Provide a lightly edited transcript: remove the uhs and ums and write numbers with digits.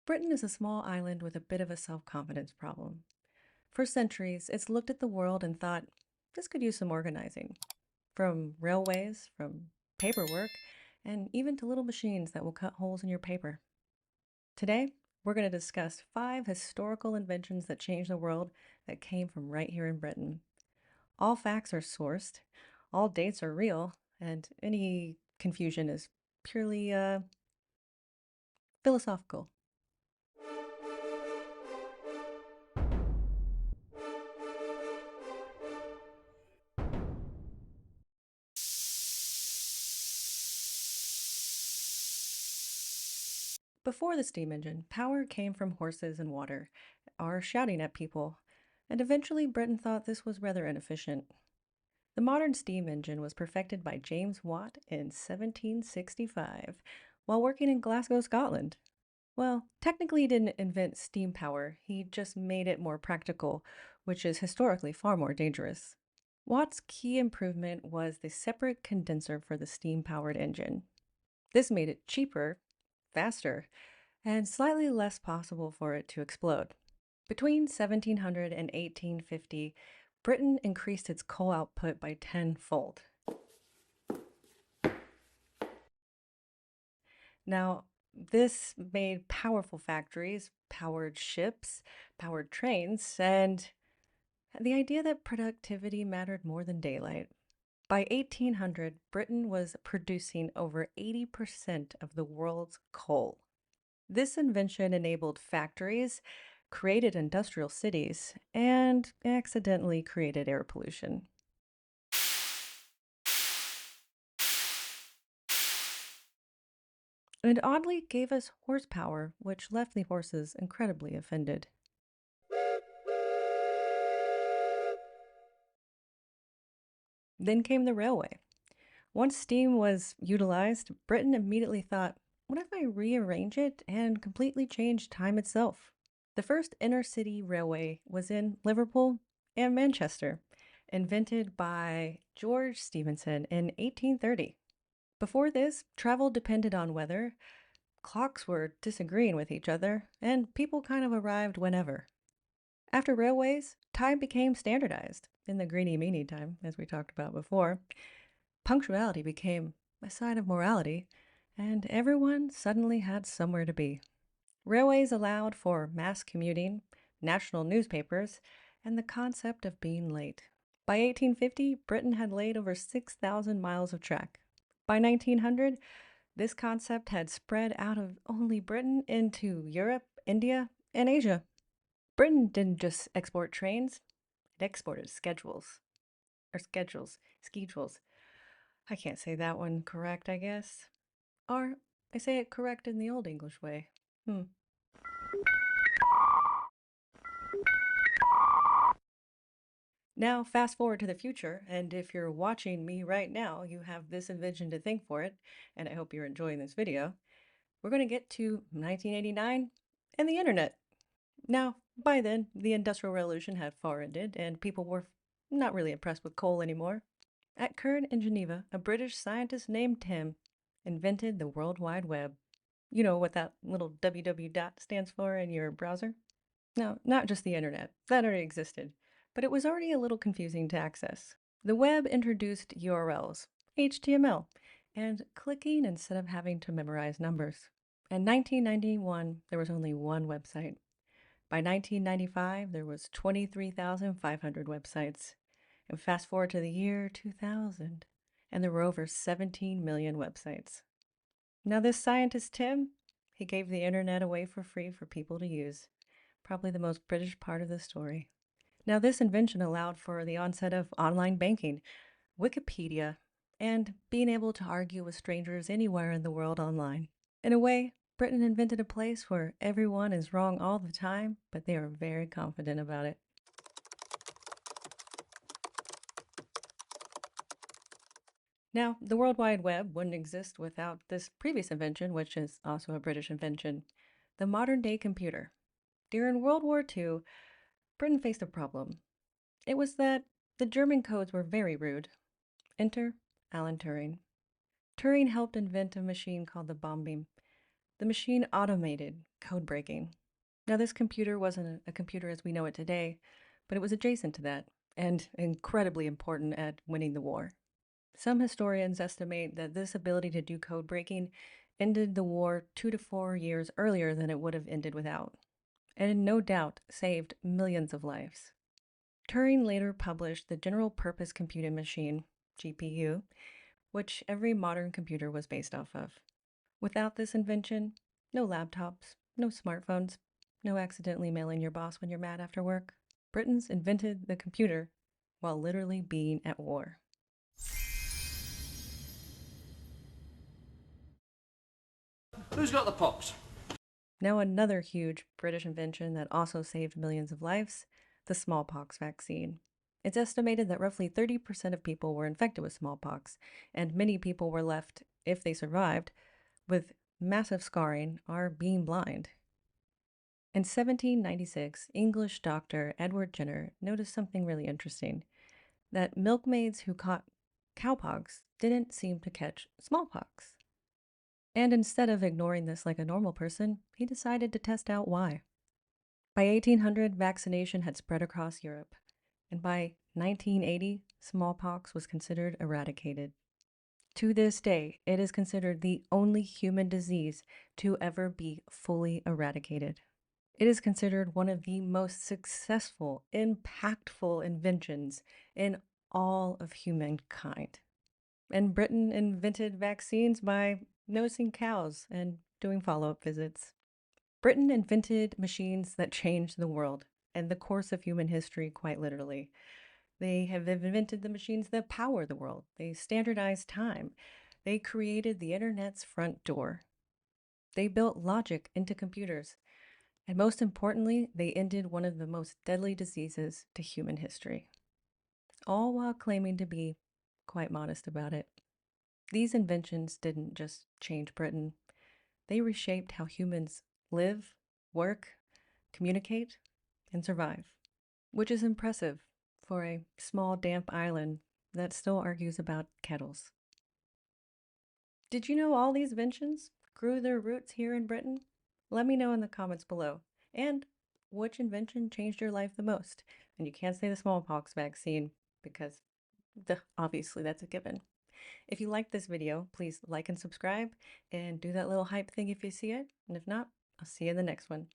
Britain is a small island with a bit of a self-confidence problem. For centuries, it's looked at the world and thought, this could use some organizing. From railways, from paperwork, and even to little machines that will cut holes in your paper. Today, we're going to discuss 5 historical inventions that changed the world that came from right here in Britain. All facts are sourced, all dates are real, and any confusion is purely philosophical. Before the steam engine, power came from horses and water, or shouting at people, and eventually Britain thought this was rather inefficient. The modern steam engine was perfected by James Watt in 1765 while working in Glasgow, Scotland. Well, technically, he didn't invent steam power, he just made it more practical, which is historically far more dangerous. Watt's key improvement was the separate condenser for the steam powered engine. This made it cheaper, faster, and slightly less possible for it to explode. Between 1700 and 1850, Britain increased its coal output by tenfold. Now, this made powerful factories, powered ships, powered trains, and the idea that productivity mattered more than daylight. By 1800, Britain was producing over 80% of the world's coal. This invention enabled factories, created industrial cities, and accidentally created air pollution. And oddly gave us horsepower, which left the horses incredibly offended. Then came the railway. Once steam was utilized, Britain immediately thought, what if I rearrange it and completely change time itself? The first inner-city railway was in Liverpool and Manchester, invented by George Stephenson in 1830. Before this, travel depended on weather, clocks were disagreeing with each other, and people kind of arrived whenever. After railways, time became standardized in the greeny meeny time, as we talked about before. Punctuality became a sign of morality, and everyone suddenly had somewhere to be. Railways allowed for mass commuting, national newspapers, and the concept of being late. By 1850, Britain had laid over 6,000 miles of track. By 1900, this concept had spread out of only Britain into Europe, India, and Asia. Britain didn't just export trains, it exported schedules. I can't say that one correct, I guess. Or I say it correct in the old English way. Hmm. Now, fast forward to the future, and if you're watching me right now, you have this invention to thank for it, and I hope you're enjoying this video. We're going to get to 1989 and the internet. Now, by then, the Industrial Revolution had far ended, and people were not really impressed with coal anymore. At Kern in Geneva, a British scientist named Tim invented the World Wide Web. You know what that little www dot stands for in your browser? No, not just the internet. That already existed, but it was already a little confusing to access. The web introduced URLs, HTML, and clicking instead of having to memorize numbers. In 1991, there was only one website. By 1995, there was 23,500 websites. And fast forward to the year 2000, and there were over 17 million websites. Now this scientist, Tim, he gave the internet away for free for people to use. Probably the most British part of the story. Now this invention allowed for the onset of online banking, Wikipedia, and being able to argue with strangers anywhere in the world online. In a way, Britain invented a place where everyone is wrong all the time, but they are very confident about it. Now, the World Wide Web wouldn't exist without this previous invention, which is also a British invention, the modern day computer. During World War II, Britain faced a problem. It was that the German codes were very rude. Enter Alan Turing. Turing helped invent a machine called the bomb beam. The machine automated, codebreaking. Now, this computer wasn't a computer as we know it today, but it was adjacent to that and incredibly important at winning the war. Some historians estimate that this ability to do code breaking ended the war 2 to 4 years earlier than it would have ended without, and no doubt saved millions of lives. Turing later published the General Purpose Computing Machine, GPU, which every modern computer was based off of. Without this invention, no laptops, no smartphones, no accidentally mailing your boss when you're mad after work. Britons invented the computer while literally being at war. Who's got the pox? Now, another huge British invention that also saved millions of lives, the smallpox vaccine. It's estimated that roughly 30% of people were infected with smallpox, and many people were left, if they survived, with massive scarring or being blind. In 1796, English doctor Edward Jenner noticed something really interesting, that milkmaids who caught cowpox didn't seem to catch smallpox. And instead of ignoring this like a normal person, he decided to test out why. By 1800, vaccination had spread across Europe, and by 1980, smallpox was considered eradicated. To this day, it is considered the only human disease to ever be fully eradicated. It is considered one of the most successful, impactful inventions in all of humankind. And Britain invented vaccines by nosing cows and doing follow-up visits. Britain invented machines that changed the world and the course of human history quite literally. They have invented the machines that power the world. They standardized time. They created the internet's front door. They built logic into computers. And most importantly, they ended one of the most deadly diseases to human history. All while claiming to be quite modest about it. These inventions didn't just change Britain. They reshaped how humans live, work, communicate, and survive, which is impressive for a small, damp island that still argues about kettles. Did you know all these inventions grew their roots here in Britain? Let me know in the comments below. And which invention changed your life the most? And you can't say the smallpox vaccine because obviously that's a given. If you liked this video, please like and subscribe and do that little hype thing if you see it. And if not, I'll see you in the next one.